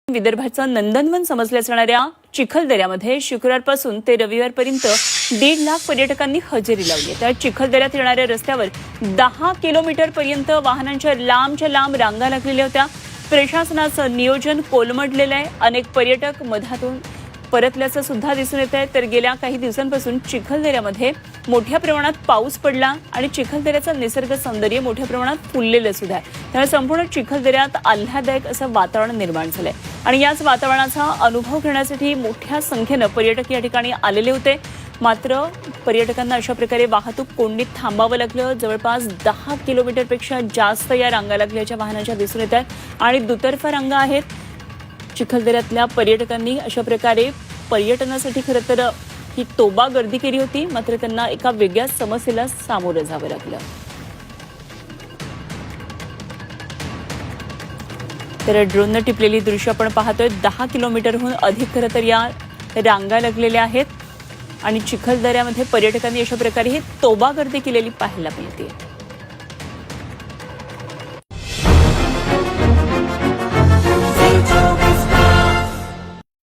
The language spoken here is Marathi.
विदर्भाचं नंदनवन समजल्या जाणाऱ्या चिखलदऱ्यामध्ये शुक्रवारपासून ते रविवारपर्यंत 1.5 लाख पर्यटकांनी हजेरी लावली। त्या चिखलदऱ्यात येणाऱ्या रस्त्यावर 10 किलोमीटरपर्यंत वाहनांच्या लांबच्या लांब रांगा लागलेल्या होत्या। प्रशासनाचं नियोजन कोलमडलेलं आहे। अनेक पर्यटक मधातून परतल्याचं सुद्धा दिसून येत आहे। तर गेल्या काही दिवसांपासून चिखलदऱ्यामध्ये मोठ्या प्रमाणात पाऊस पडला आणि चिखलदऱ्याचं निसर्ग सौंदर्य मोठ्या प्रमाणात फुललेलं सुद्धा आहे। त्यामुळे संपूर्ण चिखलदऱ्यात आल्हाददायक असं वातावरण निर्माण झालंय आणि याच वातावरणाचा अनुभव घेण्यासाठी मोठ्या संख्येने पर्यटक या ठिकाणी आलेले होते। मात्र पर्यटकांना अशा प्रकारे वाहतूक कोंडीत थांबावं लागलं। जवळपास 10 किलोमीटरपेक्षा जास्त या रांगा लागल्याच्या वाहनांच्या दिसून येत आहेत आणि दुतर्फा रांगा आहेत। चिखलदऱ्यातल्या पर्यटकांनी अशा प्रकारे पर्यटनासाठी खरं तर ही तोबा गर्दी केली होती, मात्र त्यांना एका वेगळ्याच समस्येला सामोरं जावं लागलं। तर ड्रोनने टिपलेली दृश्य आपण पाहतोय। 10 किलोमीटरहून अधिक खरं तर या रांगा लागलेल्या आहेत आणि चिखलदऱ्यामध्ये पर्यटकांनी अशा प्रकारे ही तोबा गर्दी केलेली पाहायला मिळते।